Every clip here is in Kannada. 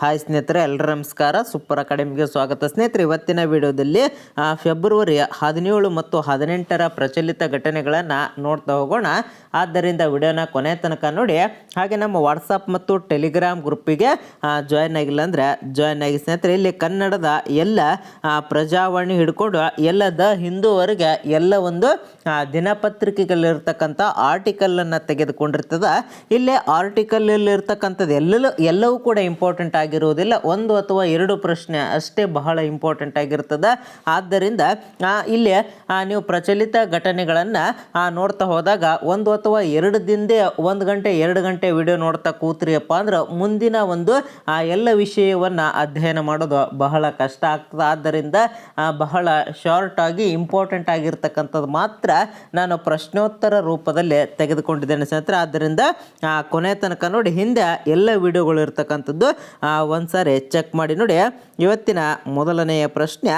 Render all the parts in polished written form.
ಹಾಯ್ ಸ್ನೇಹಿತರೆ, ಎಲ್ಲರೂ ನಮಸ್ಕಾರ. ಸೂಪರ್ ಅಕಾಡೆಮಿಗೆ ಸ್ವಾಗತ. ಸ್ನೇಹಿತರೆ, ಇವತ್ತಿನ ವಿಡಿಯೋದಲ್ಲಿ ಫೆಬ್ರವರಿ 17 ಮತ್ತು 18ರ ಪ್ರಚಲಿತ ಘಟನೆಗಳನ್ನು ನೋಡ್ತಾ ಹೋಗೋಣ. ಆದ್ದರಿಂದ ವಿಡಿಯೋನ ಕೊನೆ ತನಕ ನೋಡಿ. ಹಾಗೆ ನಮ್ಮ ವಾಟ್ಸಪ್ ಮತ್ತು ಟೆಲಿಗ್ರಾಮ್ ಗ್ರೂಪಿಗೆ ಜಾಯ್ನ್ ಆಗಿಲ್ಲ ಅಂದರೆ ಜಾಯ್ನ್ ಆಗಿ ಸ್ನೇಹಿತರೆ. ಇಲ್ಲಿ ಕನ್ನಡದ ಎಲ್ಲ ಪ್ರಜಾವಾಣಿ ಹಿಡ್ಕೊಂಡು ಎಲ್ಲ ದ ಹಿಂದೂವರೆಗೆ ಎಲ್ಲ ಒಂದು ದಿನಪತ್ರಿಕೆಗಳಿರ್ತಕ್ಕಂಥ ಆರ್ಟಿಕಲನ್ನು ತೆಗೆದುಕೊಂಡಿರ್ತದೆ. ಇಲ್ಲೇ ಆರ್ಟಿಕಲಲ್ಲಿರ್ತಕ್ಕಂಥದ್ದು ಎಲ್ಲವೂ ಕೂಡ ಇಂಪಾರ್ಟೆಂಟ್ ಆಗಿರುವುದಿಲ್ಲ. ಒಂದು ಅಥವಾ ಎರಡು ಪ್ರಶ್ನೆ ಅಷ್ಟೇ ಬಹಳ ಇಂಪಾರ್ಟೆಂಟ್ ಆಗಿರ್ತದೆ. ಆದ್ದರಿಂದ ಇಲ್ಲಿ ನೀವು ಪ್ರಚಲಿತ ಘಟನೆಗಳನ್ನು ನೋಡ್ತಾ ಹೋದಾಗ ಒಂದು ಅಥವಾ ಎರಡು ದಿನದೇ 1 ಗಂಟೆ 2 ಗಂಟೆ ವಿಡಿಯೋ ನೋಡ್ತಾ ಕೂತ್ರಿಯಪ್ಪ ಅಂದ್ರೆ ಮುಂದಿನ ಒಂದು ಎಲ್ಲ ವಿಷಯವನ್ನು ಅಧ್ಯಯನ ಮಾಡೋದು ಬಹಳ ಕಷ್ಟ ಆಗ್ತದೆ. ಆದ್ದರಿಂದ ಬಹಳ ಶಾರ್ಟ್ ಆಗಿ ಇಂಪಾರ್ಟೆಂಟ್ ಆಗಿರ್ತಕ್ಕಂಥದ್ದು ಮಾತ್ರ ನಾನು ಪ್ರಶ್ನೋತ್ತರ ರೂಪದಲ್ಲಿ ತೆಗೆದುಕೊಂಡಿದ್ದೇನೆ ಸ್ನೇಹಿತರೆ. ಆದ್ದರಿಂದ ಕೊನೆ ತನಕ ನೋಡಿ. ಹಿಂದೆ ಎಲ್ಲ ವಿಡಿಯೋಗಳು ಇರ್ತಕ್ಕಂಥದ್ದು ಒಂದ್ಸಾರಿ ಚೆಕ್ ಮಾಡಿ ನೋಡಿ. ಇವತ್ತಿನ ಮೊದಲನೆಯ ಪ್ರಶ್ನೆ,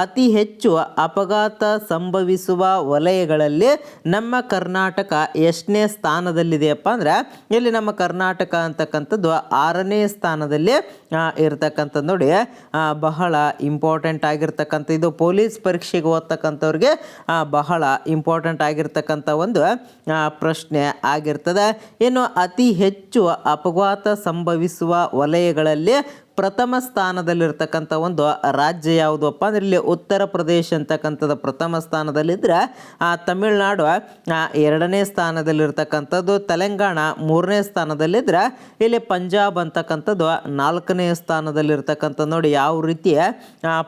ಅತಿ ಹೆಚ್ಚು ಅಪಘಾತ ಸಂಭವಿಸುವ ವಲಯಗಳಲ್ಲಿ ನಮ್ಮ ಕರ್ನಾಟಕ ಎಷ್ಟನೇ ಸ್ಥಾನದಲ್ಲಿದೆಯಪ್ಪ ಅಂದ್ರೆ ಇಲ್ಲಿ ನಮ್ಮ ಕರ್ನಾಟಕ ಅಂತಕ್ಕಂಥದ್ದು 6ನೇ ಸ್ಥಾನದಲ್ಲಿ ಇರ್ತಕ್ಕಂಥದ್ದು ನೋಡಿ. ಬಹಳ ಇಂಪಾರ್ಟೆಂಟ್ ಆಗಿರ್ತಕ್ಕಂಥ ಇದು ಪೊಲೀಸ್ ಪರೀಕ್ಷೆಗೆ ಓದ್ತಕ್ಕಂಥವ್ರಿಗೆ ಬಹಳ ಇಂಪಾರ್ಟೆಂಟ್ ಆಗಿರ್ತಕ್ಕಂಥ ಒಂದು ಪ್ರಶ್ನೆ ಆಗಿರ್ತದೆ. ಇನ್ನು ಅತಿ ಹೆಚ್ಚು ಅಪಘಾತ ಸಂಭವಿಸುವ ವಲಯಗಳಲ್ಲಿ ಪ್ರಥಮ ಸ್ಥಾನದಲ್ಲಿರ್ತಕ್ಕಂಥ ಒಂದು ರಾಜ್ಯ ಯಾವುದಪ್ಪ ಅಂದ್ರೆ ಇಲ್ಲಿ ಉತ್ತರ ಪ್ರದೇಶ ಅಂತಕ್ಕಂಥದ್ದು ಪ್ರಥಮ ಸ್ಥಾನದಲ್ಲಿದ್ದರೆ, ತಮಿಳುನಾಡು 2ನೇ ಸ್ಥಾನದಲ್ಲಿರ್ತಕ್ಕಂಥದ್ದು, ತೆಲಂಗಾಣ 3ನೇ ಸ್ಥಾನದಲ್ಲಿದ್ದರೆ, ಇಲ್ಲಿ ಪಂಜಾಬ್ ಅಂತಕ್ಕಂಥದ್ದು 4ನೇ ಸ್ಥಾನದಲ್ಲಿರ್ತಕ್ಕಂಥದ್ದು ನೋಡಿ. ಯಾವ ರೀತಿಯ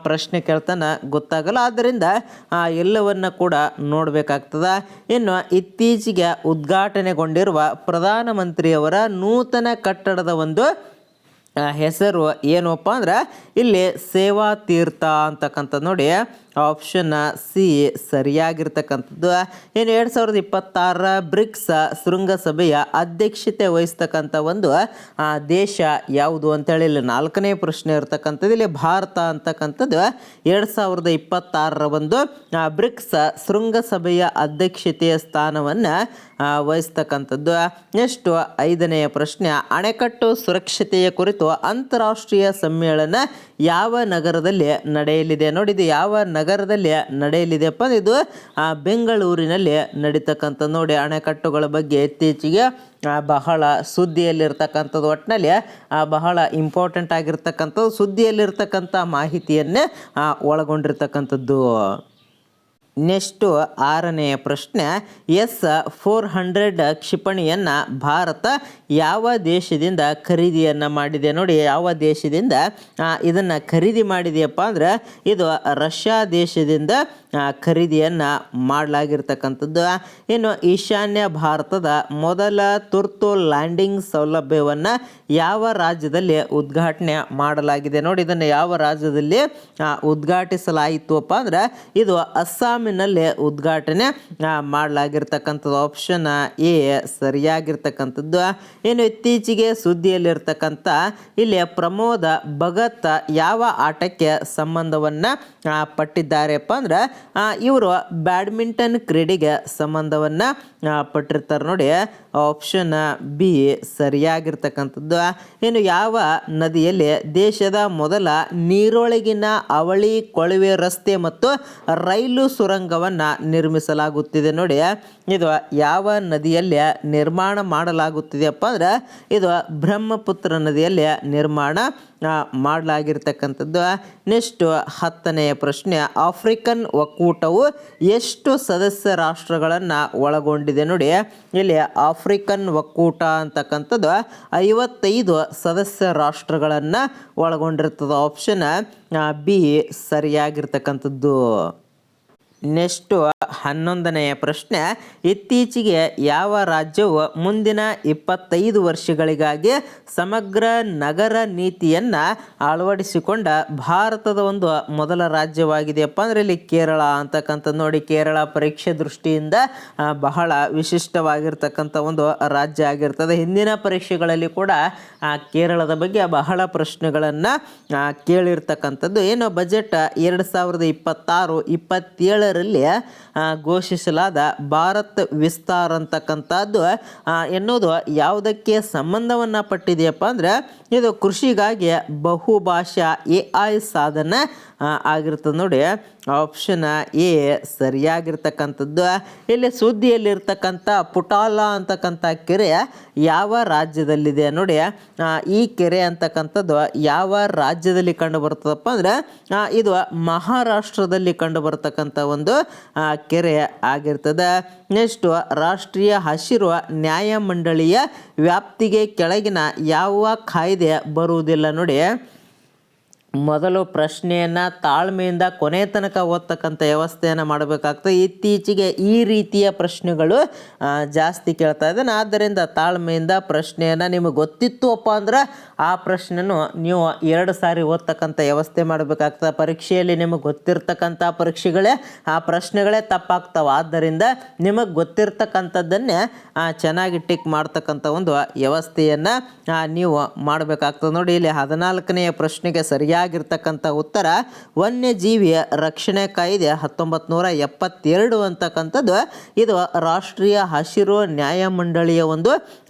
ಪ್ರಶ್ನೆ ಕೇಳ್ತಾನೆ ಗೊತ್ತಾಗಲ್ಲ. ಆದ್ದರಿಂದ ಎಲ್ಲವನ್ನ ಕೂಡ ನೋಡಬೇಕಾಗ್ತದೆ. ಇನ್ನು ಇತ್ತೀಚೆಗೆ ಉದ್ಘಾಟನೆಗೊಂಡಿರುವ ಪ್ರಧಾನಮಂತ್ರಿಯವರ ನೂತನ ಕಟ್ಟಡದ ಒಂದು ಹೆಸರು ಏನಪ್ಪ ಅಂದ್ರೆ ಇಲ್ಲಿ ಸೇವಾ ತೀರ್ಥ ಅಂತಕ್ಕಂಥದ್ದು ನೋಡಿ. ಆಪ್ಷನ್ ಸಿ ಸರಿಯಾಗಿರ್ತಕ್ಕಂಥದ್ದು. ಇನ್ನು 2026ರ ಬ್ರಿಕ್ಸ್ ಶೃಂಗಸಭೆಯ ಅಧ್ಯಕ್ಷತೆ ವಹಿಸ್ತಕ್ಕಂಥ ಒಂದು ದೇಶ ಯಾವುದು ಅಂತೇಳಿ ಇಲ್ಲಿ 4ನೇ ಪ್ರಶ್ನೆ ಇರ್ತಕ್ಕಂಥದ್ದು. ಇಲ್ಲಿ ಭಾರತ ಅಂತಕ್ಕಂಥದ್ದು 2026ರ ಒಂದು ಬ್ರಿಕ್ಸ್ ಶೃಂಗಸಭೆಯ ಅಧ್ಯಕ್ಷತೆಯ ಸ್ಥಾನವನ್ನು ವಹಿಸ್ತಕ್ಕಂಥದ್ದು. ನೆಕ್ಸ್ಟ್ 5ನೇ ಪ್ರಶ್ನೆ, ಅಣೆಕಟ್ಟು ಸುರಕ್ಷತೆಯ ಕುರಿತು ಅಂತಾರಾಷ್ಟ್ರೀಯ ಸಮ್ಮೇಳನ ಯಾವ ನಗರದಲ್ಲಿ ನಡೆಯಲಿದೆ ನೋಡಿ. ಇದು ಯಾವ ನಗರದಲ್ಲಿ ನಡೆಯಲಿದೆಪ್ಪ, ಇದು ಬೆಂಗಳೂರಿನಲ್ಲಿ ನಡೀತಕ್ಕಂಥ ನೋಡಿ. ಅಣೆಕಟ್ಟುಗಳ ಬಗ್ಗೆ ಇತ್ತೀಚೆಗೆ ಬಹಳ ಸುದ್ದಿಯಲ್ಲಿರ್ತಕ್ಕಂಥದ್ದು, ಒಟ್ಟಿನಲ್ಲಿ ಬಹಳ ಇಂಪಾರ್ಟೆಂಟ್ ಆಗಿರ್ತಕ್ಕಂಥದ್ದು, ಸುದ್ದಿಯಲ್ಲಿರ್ತಕ್ಕಂಥ ಮಾಹಿತಿಯನ್ನೇ ಒಳಗೊಂಡಿರ್ತಕ್ಕಂಥದ್ದು. ನೆಕ್ಸ್ಟು 6ನೇ ಪ್ರಶ್ನೆ, S-400 ಕ್ಷಿಪಣಿಯನ್ನು ಭಾರತ ಯಾವ ದೇಶದಿಂದ ಖರೀದಿಯನ್ನು ಮಾಡಿದೆ ನೋಡಿ. ಯಾವ ದೇಶದಿಂದ ಇದನ್ನು ಖರೀದಿ ಮಾಡಿದೆಯಪ್ಪ ಅಂದ್ರೆ ಇದು ರಷ್ಯಾ ದೇಶದಿಂದ ಖರೀದಿಯನ್ನು ಮಾಡಲಾಗಿರ್ತಕ್ಕಂಥದ್ದು. ಇನ್ನು ಈಶಾನ್ಯ ಭಾರತದ ಮೊದಲ ತುರ್ತು ಲ್ಯಾಂಡಿಂಗ್ ಸೌಲಭ್ಯವನ್ನು ಯಾವ ರಾಜ್ಯದಲ್ಲಿ ಉದ್ಘಾಟನೆ ಮಾಡಲಾಗಿದೆ ನೋಡಿ. ಇದನ್ನು ಯಾವ ರಾಜ್ಯದಲ್ಲಿ ಉದ್ಘಾಟಿಸಲಾಯಿತು ಅಪ್ಪ ಅಂದ್ರೆ ಇದು ಅಸ್ಸಾಮಿನಲ್ಲಿ ಉದ್ಘಾಟನೆ ಮಾಡಲಾಗಿರ್ತಕ್ಕಂಥದ್ದು. Option A ಸರಿಯಾಗಿರ್ತಕ್ಕಂಥದ್ದು. ಇನ್ನು ಇತ್ತೀಚೆಗೆ ಸುದ್ದಿಯಲ್ಲಿರ್ತಕ್ಕಂಥ ಇಲ್ಲಿ ಪ್ರಮೋದ ಭಗತ್ ಯಾವ ಆಟಕ್ಕೆ ಸಂಬಂಧವನ್ನು ಪಟ್ಟಿದ್ದಾರೆಪ್ಪ ಅಂದ್ರೆ ಇವರು ಬ್ಯಾಡ್ಮಿಂಟನ್ ಕ್ರೀಡೆಗೆ ಸಂಬಂಧವನ್ನು ಪಟ್ಟಿರ್ತಾರೆ ನೋಡಿ. ಆಪ್ಷನ್ ಬಿ ಸರಿಯಾಗಿರ್ತಕ್ಕಂಥದ್ದು. ಇನ್ನು ಯಾವ ನದಿಯಲ್ಲಿ ದೇಶದ ಮೊದಲ ನೀರೊಳಗಿನ ಅವಳಿ ಕೊಳವೆ ರಸ್ತೆ ಮತ್ತು ರೈಲು ಸುರಂಗವನ್ನು ನಿರ್ಮಿಸಲಾಗುತ್ತಿದೆ ನೋಡಿ. ಇದು ಯಾವ ನದಿಯಲ್ಲಿ ನಿರ್ಮಾಣ ಮಾಡಲಾಗುತ್ತಿದೆಯಪ್ಪ ಅಂದ್ರೆ ಇದು ಬ್ರಹ್ಮಪುತ್ರ ನದಿಯಲ್ಲಿ ನಿರ್ಮಾಣ ಮಾಡಲಾಗಿರ್ತಕ್ಕಂಥದ್ದು. ನೆಕ್ಸ್ಟ್ 10ನೇ ಪ್ರಶ್ನೆ, ಆಫ್ರಿಕನ್ ಒಕ್ಕೂಟವು ಎಷ್ಟು ಸದಸ್ಯ ರಾಷ್ಟ್ರಗಳನ್ನು ಒಳಗೊಂಡಿದೆ ನೋಡಿ. ಇಲ್ಲಿ ಆಫ್ರಿಕನ್ ಒಕ್ಕೂಟ ಅಂತಕ್ಕಂಥದ್ದು 55 ಸದಸ್ಯ ರಾಷ್ಟ್ರಗಳನ್ನು ಒಳಗೊಂಡಿರ್ತದೆ. ಆಪ್ಷನ್ ಬಿ ಸರಿಯಾಗಿರ್ತಕ್ಕಂಥದ್ದು. ನೆಕ್ಸ್ಟು 11ನೇ ಪ್ರಶ್ನೆ, ಇತ್ತೀಚೆಗೆ ಯಾವ ರಾಜ್ಯವು ಮುಂದಿನ 25 ವರ್ಷಗಳಿಗಾಗಿ ಸಮಗ್ರ ನಗರ ನೀತಿಯನ್ನು ಅಳವಡಿಸಿಕೊಂಡ ಭಾರತದ ಒಂದು ಮೊದಲ ರಾಜ್ಯವಾಗಿದೆಯಪ್ಪ ಅಂದ್ರೆ ಇಲ್ಲಿ ಕೇರಳ ಅಂತಕ್ಕಂಥದ್ದು ನೋಡಿ. ಕೇರಳ ಪರೀಕ್ಷೆ ದೃಷ್ಟಿಯಿಂದ ಬಹಳ ವಿಶಿಷ್ಟವಾಗಿರ್ತಕ್ಕಂಥ ಒಂದು ರಾಜ್ಯ ಆಗಿರ್ತದೆ. ಹಿಂದಿನ ಪರೀಕ್ಷೆಗಳಲ್ಲಿ ಕೂಡ ಕೇರಳದ ಬಗ್ಗೆ ಬಹಳ ಪ್ರಶ್ನೆಗಳನ್ನು ಕೇಳಿರ್ತಕ್ಕಂಥದ್ದು. ಏನು ಬಜೆಟ್ 2026-27 2017ರಲ್ಲಿ ಘೋಷಿಸಲಾದ ಭಾರತ್ ವಿಸ್ತಾರ್ ಅಂತಕ್ಕಂಥದ್ದು ಎನ್ನುವುದು ಯಾವುದಕ್ಕೆ ಸಂಬಂಧವನ್ನು ಪಟ್ಟಿದೆಯಪ್ಪ ಅಂದರೆ ಇದು ಕೃಷಿಗಾಗಿ ಬಹುಭಾಷಾ AI ಸಾಧನ ಆಗಿರ್ತದೆ ನೋಡಿ. ಆಪ್ಷನ್ ಎ ಸರಿಯಾಗಿರ್ತಕ್ಕಂಥದ್ದು. ಇಲ್ಲಿ ಸುದ್ದಿಯಲ್ಲಿರ್ತಕ್ಕಂಥ ಪುಟಾಲ ಅಂತಕ್ಕಂಥ ಕೆರೆ ಯಾವ ರಾಜ್ಯದಲ್ಲಿದೆ ನೋಡಿ. ಈ ಕೆರೆ ಅಂತಕ್ಕಂಥದ್ದು ಯಾವ ರಾಜ್ಯದಲ್ಲಿ ಕಂಡು ಬರ್ತದಪ್ಪ ಅಂದರೆ ಇದು ಮಹಾರಾಷ್ಟ್ರದಲ್ಲಿ ಕಂಡು ಬರ್ತಕ್ಕಂಥ ಒಂದು ಕೆರೆ ಆಗಿರ್ತದೆ. ನೆಕ್ಸ್ಟು ರಾಷ್ಟ್ರೀಯ ಹಸಿರು ನ್ಯಾಯಮಂಡಳಿಯ ವ್ಯಾಪ್ತಿಗೆ ಕೆಳಗಿನ ಯಾವ ಕಾಯ್ದೆ ಬರುವುದಿಲ್ಲ ನೋಡಿ. ಮೊದಲು ಪ್ರಶ್ನೆಯನ್ನು ತಾಳ್ಮೆಯಿಂದ ಕೊನೆ ತನಕ ಓದ್ತಕ್ಕಂಥ ವ್ಯವಸ್ಥೆಯನ್ನು ಮಾಡಬೇಕಾಗ್ತದೆ. ಇತ್ತೀಚೆಗೆ ಈ ರೀತಿಯ ಪ್ರಶ್ನೆಗಳು ಜಾಸ್ತಿ ಕೇಳ್ತಾ ಇದ್ದಾನೆ. ಆದ್ದರಿಂದ ತಾಳ್ಮೆಯಿಂದ ಪ್ರಶ್ನೆಯನ್ನು ನಿಮಗೆ ಗೊತ್ತಿತ್ತು ಅಪ್ಪ ಅಂದ್ರೆ ಆ ಪ್ರಶ್ನೆನೂ ನೀವು 2 ಸಾರಿ ಓದ್ತಕ್ಕಂಥ ವ್ಯವಸ್ಥೆ ಮಾಡಬೇಕಾಗ್ತದೆ. ಪರೀಕ್ಷೆಯಲ್ಲಿ ನಿಮಗೆ ಗೊತ್ತಿರ್ತಕ್ಕಂಥ ಪರೀಕ್ಷೆಗಳೇ ಆ ಪ್ರಶ್ನೆಗಳೇ ತಪ್ಪಾಗ್ತವೆ. ಆದ್ದರಿಂದ ನಿಮಗೆ ಗೊತ್ತಿರ್ತಕ್ಕಂಥದ್ದನ್ನೇ ಚೆನ್ನಾಗಿ ಟಿಕ್ ಮಾಡ್ತಕ್ಕಂಥ ಒಂದು ವ್ಯವಸ್ಥೆಯನ್ನು ನೀವು ಮಾಡಬೇಕಾಗ್ತದೆ ನೋಡಿ. ಇಲ್ಲಿ 14ನೇ ಪ್ರಶ್ನೆಗೆ ಸರಿಯಾಗಿರ್ತಕ್ಕಂಥ ಉತ್ತರ ವನ್ಯಜೀವಿಯ ರಕ್ಷಣೆ ಕಾಯ್ದೆ 1972 ಅಂತಕ್ಕಂಥದ್ದು ಇದು ರಾಷ್ಟ್ರೀಯ ಹಸಿರು ನ್ಯಾಯಮಂಡಳಿಯ ಒಂದು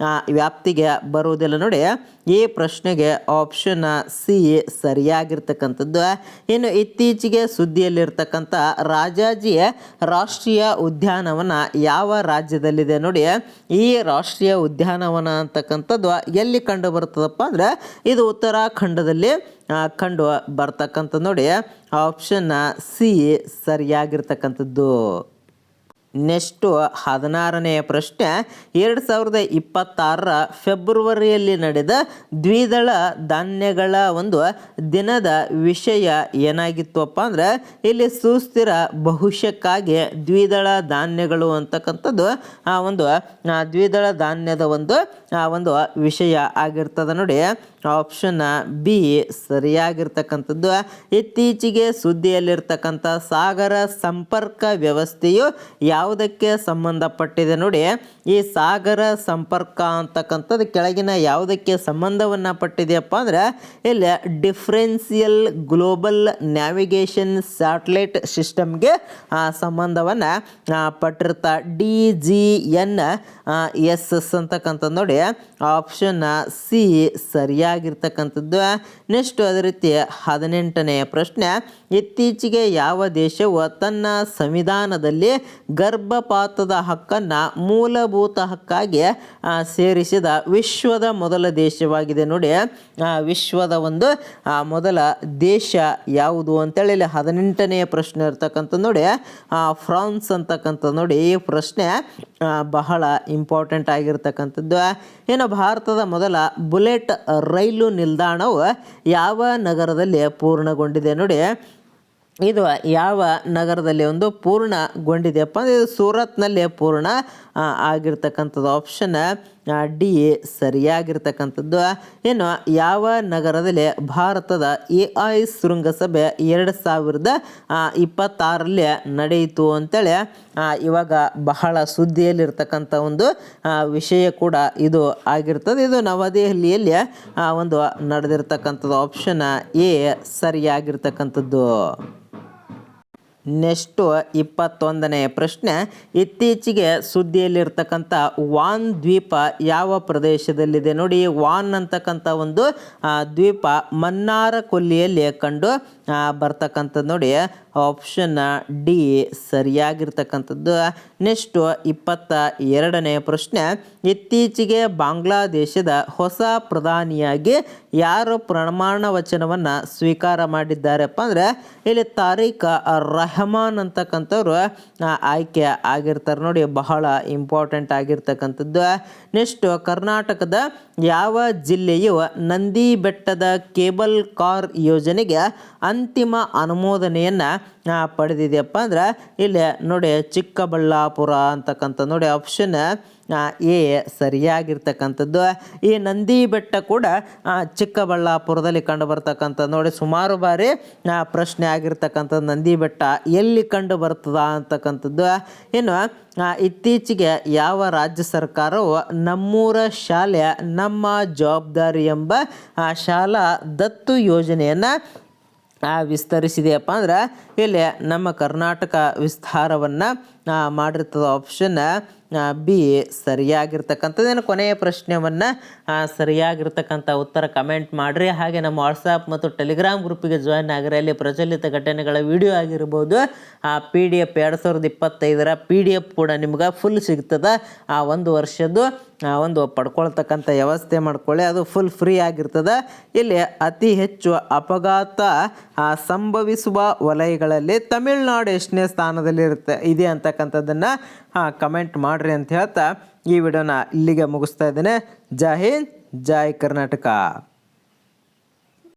ವ್ಯಾಪ್ತಿಗೆ ಬರುವುದಿಲ್ಲ ನೋಡಿ. ಈ ಪ್ರಶ್ನೆಗೆ ಆಪ್ಷನ್ ಸಿ ಸರಿಯಾಗಿರ್ತಕ್ಕಂಥದ್ದು. ಇನ್ನು ಇತ್ತೀಚೆಗೆ ಸುದ್ದಿಯಲ್ಲಿರ್ತಕ್ಕಂಥ ರಾಜಾಜಿ ರಾಷ್ಟ್ರೀಯ ಉದ್ಯಾನವನ ಯಾವ ರಾಜ್ಯದಲ್ಲಿದೆ ನೋಡಿ. ಈ ರಾಷ್ಟ್ರೀಯ ಉದ್ಯಾನವನ ಅಂತಕ್ಕಂಥದ್ದು ಎಲ್ಲಿ ಕಂಡು ಬರ್ತದಪ್ಪ ಅಂದರೆ ಇದು ಉತ್ತರಾಖಂಡದಲ್ಲಿ ಕಂಡು ಬರ್ತಕ್ಕಂಥ ನೋಡಿ. ಆಪ್ಷನ್ ಸಿ ಸರಿಯಾಗಿರ್ತಕ್ಕಂಥದ್ದು. ನೆಕ್ಸ್ಟು 16ನೇ ಪ್ರಶ್ನೆ 2026 ಫೆಬ್ರವರಿಯಲ್ಲಿ ನಡೆದ ದ್ವಿದಳ ಧಾನ್ಯಗಳ ಒಂದು ದಿನದ ವಿಷಯ ಏನಾಗಿತ್ತುವಪ್ಪ ಅಂದರೆ ಇಲ್ಲಿ ಸುಸ್ಥಿರ ಭವಿಷ್ಯಕ್ಕಾಗಿ ದ್ವಿದಳ ಧಾನ್ಯಗಳು ಅಂತಕ್ಕಂಥದ್ದು ಒಂದು ದ್ವಿದಳ ಧಾನ್ಯದ ಒಂದು ವಿಷಯ ಆಗಿರ್ತದೆ ನೋಡಿ. ಆಪ್ಷನ್ ಬಿ ಸರಿಯಾಗಿರ್ತಕ್ಕಂಥದ್ದು. ಇತ್ತೀಚೆಗೆ ಸುದ್ದಿಯಲ್ಲಿರ್ತಕ್ಕಂಥ ಸಾಗರ ಸಂಪರ್ಕ ವ್ಯವಸ್ಥೆಯು ಯಾವುದಕ್ಕೆ ಸಂಬಂಧಪಟ್ಟಿದೆ ನೋಡಿ. ಈ ಸಾಗರ ಸಂಪರ್ಕ ಅಂತಕ್ಕಂಥದ್ದು ಕೆಳಗಿನ ಯಾವುದಕ್ಕೆ ಸಂಬಂಧವನ್ನು ಪಟ್ಟಿದೆಯಪ್ಪ ಅಂದರೆ ಇಲ್ಲಿ ಡಿಫ್ರೆನ್ಸಿಯಲ್ ಗ್ಲೋಬಲ್ ನ್ಯಾವಿಗೇಷನ್ ಸ್ಯಾಟಲೈಟ್ ಸಿಸ್ಟಮ್ಗೆ ಸಂಬಂಧವನ್ನು ಪಟ್ಟಿರ್ತಾ DGNSS ಅಂತಕ್ಕಂಥದ್ದು ನೋಡಿ. Option C ಸರಿಯಾಗಿರ್ತಕ್ಕಂಥದ್ದು. ನೆಕ್ಸ್ಟ್ ಅದೇ ರೀತಿ 18ನೇ ಪ್ರಶ್ನೆ ಇತ್ತೀಚೆಗೆ ಯಾವ ದೇಶವು ತನ್ನ ಸಂವಿಧಾನದಲ್ಲಿ ಗರ್ಭಪಾತದ ಹಕ್ಕನ್ನು ಮೂಲಭೂತ ಹಕ್ಕಾಗಿ ಸೇರಿಸಿದ ವಿಶ್ವದ ಮೊದಲ ದೇಶವಾಗಿದೆ ನೋಡಿ. ವಿಶ್ವದ ಒಂದು ಮೊದಲ ದೇಶ ಯಾವುದು ಅಂತೇಳಿ ಇಲ್ಲಿ 18ನೇ ಪ್ರಶ್ನೆ ಇರ್ತಕ್ಕಂಥದ್ದು ನೋಡಿ. ಫ್ರಾನ್ಸ್ ಅಂತಕ್ಕಂಥದ್ದು ನೋಡಿ. ಈ ಪ್ರಶ್ನೆ ಬಹಳ ಇಂಪಾರ್ಟೆಂಟ್ ಆಗಿರ್ತಕ್ಕಂಥದ್ದು. ಇನ್ನು ಭಾರತದ ಮೊದಲ ಬುಲೆಟ್ ರೈಲು ನಿಲ್ದಾಣವು ಯಾವ ನಗರದಲ್ಲಿ ಪೂರ್ಣಗೊಂಡಿದೆ ನೋಡಿ. ಇದು ಯಾವ ನಗರದಲ್ಲಿ ಒಂದು ಪೂರ್ಣಗೊಂಡಿದೆಯಪ್ಪ ಅಂದರೆ ಇದು ಸೂರತ್ನಲ್ಲಿ ಪೂರ್ಣ ಆಗಿರ್ತಕ್ಕಂಥದ್ದು. ಆಪ್ಷನ್ ಡಿ ಸರಿಯಾಗಿರ್ತಕ್ಕಂಥದ್ದು. ಇನ್ನು ಯಾವ ನಗರದಲ್ಲಿ ಭಾರತದ AI ಶೃಂಗಸಭೆ 2026ರಲ್ಲಿ ನಡೆಯಿತು ಅಂತೇಳಿ ಇವಾಗ ಬಹಳ ಸುದ್ದಿಯಲ್ಲಿರ್ತಕ್ಕಂಥ ಒಂದು ವಿಷಯ ಕೂಡ ಇದು ಆಗಿರ್ತದೆ. ಇದು ನವದೆಹಲಿಯಲ್ಲಿ ಒಂದು ನಡೆದಿರ್ತಕ್ಕಂಥದ್ದು. ಆಪ್ಷನ್ ಎ ಸರಿಯಾಗಿರ್ತಕ್ಕಂಥದ್ದು. ನೆಕ್ಸ್ಟು 21ನೇ ಪ್ರಶ್ನೆ ಇತ್ತೀಚೆಗೆ ಸುದ್ದಿಯಲ್ಲಿರ್ತಕ್ಕಂಥ ವಾನ್ ದ್ವೀಪ ಯಾವ ಪ್ರದೇಶದಲ್ಲಿದೆ ನೋಡಿ. ವಾನ್ ಅಂತಕ್ಕಂಥ ಒಂದು ದ್ವೀಪ ಮನ್ನಾರ ಕೊಲ್ಲಿಯಲ್ಲಿ ಕಂಡು ಬರ್ತಕ್ಕಂಥದ್ದು ನೋಡಿ. ಆಪ್ಷನ್ ಡಿ ಸರಿಯಾಗಿರ್ತಕ್ಕಂಥದ್ದು. ನೆಕ್ಸ್ಟು 22ನೇ ಪ್ರಶ್ನೆ ಇತ್ತೀಚೆಗೆ ಬಾಂಗ್ಲಾದೇಶದ ಹೊಸ ಪ್ರಧಾನಿಯಾಗಿ ಯಾರು ಪ್ರಮಾಣ ವಚನವನ್ನು ಸ್ವೀಕಾರ ಮಾಡಿದ್ದಾರಪ್ಪ ಅಂದರೆ ಇಲ್ಲಿ ತಾರಿಕ್ ರೆಹಮಾನ್ ಅಂತಕ್ಕಂಥವ್ರು ಆಯ್ಕೆ ಆಗಿರ್ತಾರೆ ನೋಡಿ. ಬಹಳ ಇಂಪಾರ್ಟೆಂಟ್ ಆಗಿರ್ತಕ್ಕಂಥದ್ದು. ನೆಕ್ಸ್ಟು ಕರ್ನಾಟಕದ ಯಾವ ಜಿಲ್ಲೆಯು ನಂದಿ ಬೆಟ್ಟದ ಕೇಬಲ್ ಕಾರ್ ಯೋಜನೆಗೆ ಅಂತಿಮ ಅನುಮೋದನೆಯನ್ನು ಪಡೆದಿದೆಯಪ್ಪ ಅಂದ್ರೆ ಇಲ್ಲಿ ನೋಡಿ ಚಿಕ್ಕಬಳ್ಳಾಪುರ ಅಂತಕ್ಕಂಥ ನೋಡಿ. ಆಪ್ಷನ್ ಎ ಸರಿಯಾಗಿರ್ತಕ್ಕಂಥದ್ದು. ಈ ನಂದಿ ಬೆಟ್ಟ ಕೂಡ ಚಿಕ್ಕಬಳ್ಳಾಪುರದಲ್ಲಿ ಕಂಡು ಬರ್ತಕ್ಕಂಥದ್ದು ನೋಡಿ. ಸುಮಾರು ಬಾರಿ ಪ್ರಶ್ನೆ ಆಗಿರ್ತಕ್ಕಂಥದ್ದು ನಂದಿ ಬೆಟ್ಟ ಎಲ್ಲಿ ಕಂಡು ಬರ್ತದ ಅಂತಕ್ಕಂಥದ್ದು. ಇನ್ನು ಇತ್ತೀಚೆಗೆ ಯಾವ ರಾಜ್ಯ ಸರ್ಕಾರವು ನಮ್ಮೂರ ಶಾಲೆ ನಮ್ಮ ಜವಾಬ್ದಾರಿ ಎಂಬ ಶಾಲಾ ದತ್ತು ಯೋಜನೆಯನ್ನು ವಿಸ್ತರಿಸಿದೆಯಪ್ಪ ಅಂದ್ರೆ ಇಲ್ಲಿ ನಮ್ಮ ಕರ್ನಾಟಕ ವಿಸ್ತಾರವನ್ನು ಮಾಡಿರ್ತದ ಆಪ್ಷನ್ ಬಿ ಸರಿಯಾಗಿರ್ತಕ್ಕಂಥದ್ದೇನು. ಕೊನೆಯ ಪ್ರಶ್ನೆಯನ್ನು ಸರಿಯಾಗಿರ್ತಕ್ಕಂಥ ಉತ್ತರ ಕಮೆಂಟ್ ಮಾಡಿರಿ. ಹಾಗೆ ನಮ್ಮ ವಾಟ್ಸಪ್ ಮತ್ತು ಟೆಲಿಗ್ರಾಮ್ ಗ್ರೂಪಿಗೆ ಜಾಯ್ನ್ ಆಗಿರಿ. ಅಲ್ಲಿ ಪ್ರಚಲಿತ ಘಟನೆಗಳ ವಿಡಿಯೋ ಆಗಿರ್ಬೋದು, PDF 2025 PDF ಕೂಡ ನಿಮ್ಗೆ ಫುಲ್ ಸಿಗ್ತದೆ. ಒಂದು ವರ್ಷದ್ದು ಒಂದು ಪಡ್ಕೊಳ್ತಕ್ಕಂಥ ವ್ಯವಸ್ಥೆ ಮಾಡ್ಕೊಳ್ಳಿ, ಅದು ಫುಲ್ ಫ್ರೀ ಆಗಿರ್ತದೆ. ಇಲ್ಲಿ ಅತಿ ಹೆಚ್ಚು ಅಪಘಾತ ಸಂಭವಿಸುವ ವಲಯಗಳಲ್ಲಿ ತಮಿಳುನಾಡು ಎಷ್ಟನೇ ಸ್ಥಾನದಲ್ಲಿ ಇದೆ ಅಂತಕ್ಕಂಥದ್ದನ್ನು ಕಮೆಂಟ್ ಮಾಡಿರಿ ಅಂತ ಹೇಳ್ತಾ ಈ ವಿಡಿಯೋನ ಇಲ್ಲಿಗೆ ಮುಗಿಸ್ತಾ ಇದ್ದೇನೆ. ಜೈ ಹಿಂದ್, ಜೈ ಕರ್ನಾಟಕ.